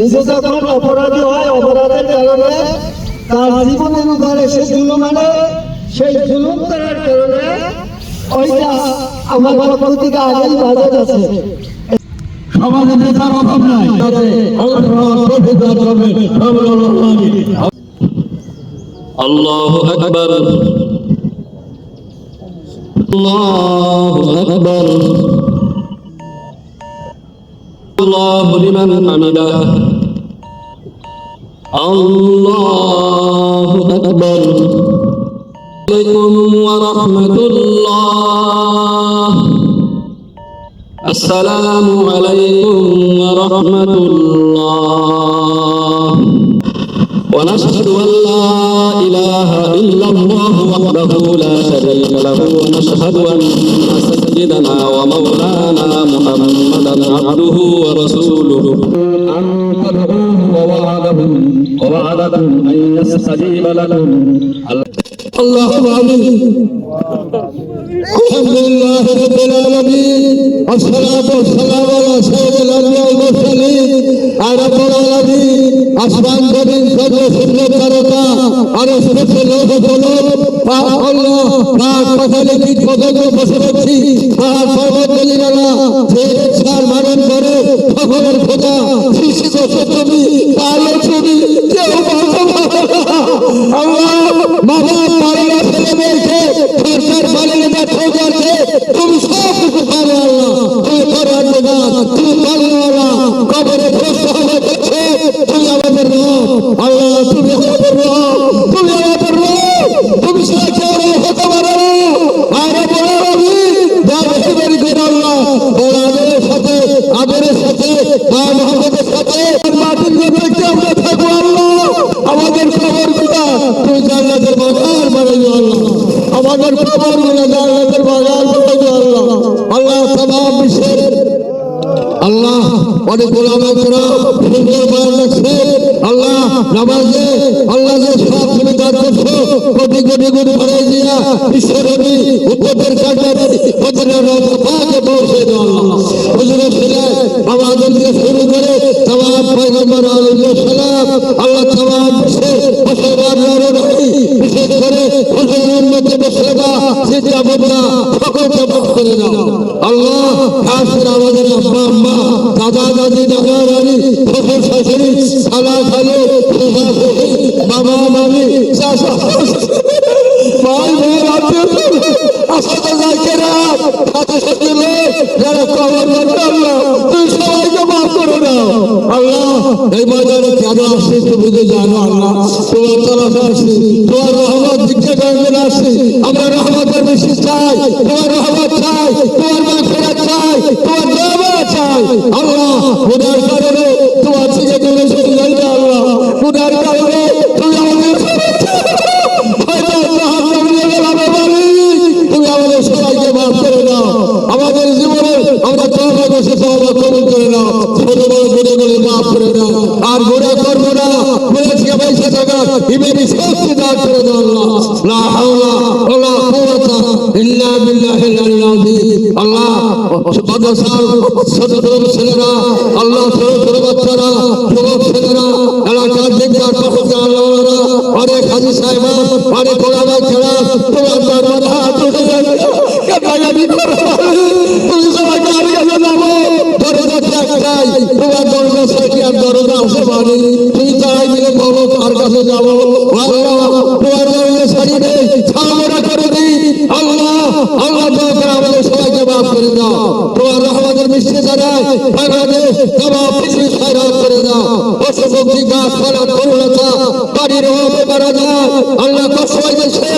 নিজে যখন অপরাধী হয়, অপরাধের কারণে তার জীবনের উপরে সে জুলুম আনে, সেই জুলুম করার কারণে ওইটা আমার পক্ষ থেকে আগেই বাজেট আছে। সমাজে নেতার অভাব নাই। আল্লাহু আকবার, আল্লাহু আকবার, আল্লাহু লিমান হামিদাহ, আল্লাহু আকবার। আলাইকুম ওয়া রাহমাতুল্লাহ। আসসালামু আলাইকুম ওয়া রাহমাতুল্লাহ। ওয়া নাশহাদু আল লা ইলাহা ইল্লাল্লাহ ওয়াহদাহু লা শারীকা লাহু ওয়া নাশহাদু আন্না সাইয়্যিদানা ওয়া মাওলানা মুহাম্মাদান আবদুহু ওয়া রাসূলুহু। ووعدكم أن يستجيب لكم. اللهم آمين. الحمد لله رب العالمين والصلاة والسلام على سيد الأنبياء والمرسلين على رب العالمين. আসমান জমিন সর্ব সুন্দর তারকা আর শ্রেষ্ঠ লোক হলো আল্লাহ। পাক পাখালি কীট পতঙ্গ পশু পক্ষী পাহাড় পর্বত নদীনালা যে সার মানন করে সকলের খোদা সৃষ্টি করছে তুমি, তাহলে তুমি কেউ আল্লাহ বাবা পাড়া ছেলে মেয়েকে সরকার মালিনে ব্যর্থ করছে, তুমি সব কিছু পারো আল্লাহ। তুমি করার প্রধান, তুমি পারো আল্লাহ। কবরে প্রশ্ন হবে দেখছে তুমি আমাদের রব আল্লাহ, তুমি আমাদের রব, তুমি আমাদের রব, তুমি ছাড়া কেউ হতে পারো না। আরে বড় রবি বেরি করে আল্লাহ ওর আদরের সাথে মোহাম্মদের সাথে মাটির দেখতে আমরা থাকবো আল্লাহ। আমাদের খবর গুলা তুই জান্নাতের বাগান বানাইও আল্লাহ, আমাদের খবর গুলা জান্নাতের বাগান বানাইও আল্লাহ। আল্লাহ তামাম বিশ্বের আল্লাহ অনেক গোলামের করা সুন্দর বয়ান লাগছে আল্লাহ। নামাজে আল্লাহ যে সব তুমি দান করছো কোটি কোটি গুণ ভরাই দিয়া বিশ্বরবি উত্তরের কাটারে ওদের রোগে পৌঁছে দাও আল্লাহ। হুজুরের ছেলে আমাদেরকে শুরু করে তামাম পয়গম্বর আলাইহিস সালাম আল্লাহ তামাম বিশ্বের মুসলমান নরনারী বিশেষ করে হুজুরের মধ্যে মুসলমান জিন্দা বাবা সকলকে মাফ করে দাও আল্লাহ। খাস করে আমাদের আব্বা আম্মা দাদা দাদি দাদা রানী শ্বশুর শাশুড়ি খালা খালু বাবা মামি চাচা ভাই বোন আত্মীয় আসতে যাইকেরা সাথে সাথে লোক যারা কবর করতে আল্লাহ তুই সবাইকে মাফ করে দাও আল্লাহ। এই ময়দানে কেন আসছি তুমি তো জানো আল্লাহ, তোমার তরফে আসছি, তোমার রহমত ভিক্ষা করতে আসছি। আমরা রহমতের বেশি চাই, তোমার রহমত চাই, তোমার মাগফিরাত চাই, তোমার দয়া চাই আল্লাহ। গুনার কারণে তোমার থেকে দূরে চলে যাই না আল্লাহ, গুনার কারণে তুমি আমাদের তুমি আমাদের সবাইকে মাফ করে দাও। আমাদের জীবনে আমরা তওবা বসে তওবা কবুল করে নাও, ছোট বড় গুনাহ গুলো মাফ করে দাও। আর গুনাহ করব না, গুনাহ থেকে বেঁচে থাকার ইমানি শক্তি দান করে দাও আল্লাহ। লা হাওলা ওয়ালা কুওয়াতা ইল্লা বিল্লাহিল আলিয়্যিল আযীম আল্লাহ। মাদ্রাসার ছোট ছোট ছেলেরা আল্লাহ, ছোট ছোট বাচ্চারা, যুবক ছেলেরা, এলাকার দিকদার কমিটি আল্লাহরা, অনেক হাজী সাহেবান, অনেক ওলামা কেরাম তোমার দরবারে হাত উঠে কাটাকাটি করে তুমি সবাইকে আর কাছে যাবো। দরজা একটাই, তোমার দরজা সাইকি আর দরজা আসে পানি, তুমি তাই মিলে বলো কার কাছে যাবো আল্লাহ। তোমার দরজা সারি নেই, ছাড়া করে দিই আল্লাহ। আল্লাহ দয়া করে আমাদের সবাইকে মাফ করে দাও। তোমার রহমতের মিষ্টি জানায় বাংলাদেশ তামাম পৃথিবী খায়রাত করে দাও। পশুপক্ষী গাছপালা তরুলতা বাড়ির অভাবে মারা যায় আল্লাহ, কষ্ট হয়েছে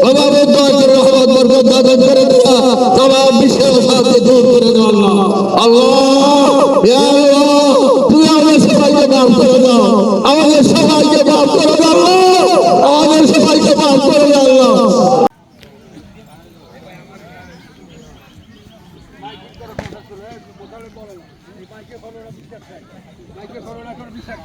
অভাবে দয়া করে রহমত বরকত দান করে দেওয়া, তামাম বিশ্বের শান্তি দূর করে দাও আল্লাহ। আল্লাহ ইয়া আল্লাহ তুমি আমাদের সবাইকে মাফ করে দাও, আমাদের সবাইকে মাফ করে দাও আল্লাহ, আমাদের সবাইকে মাফ করে দাও আল্লাহ। মাইকে ফলো না বিশ্বাস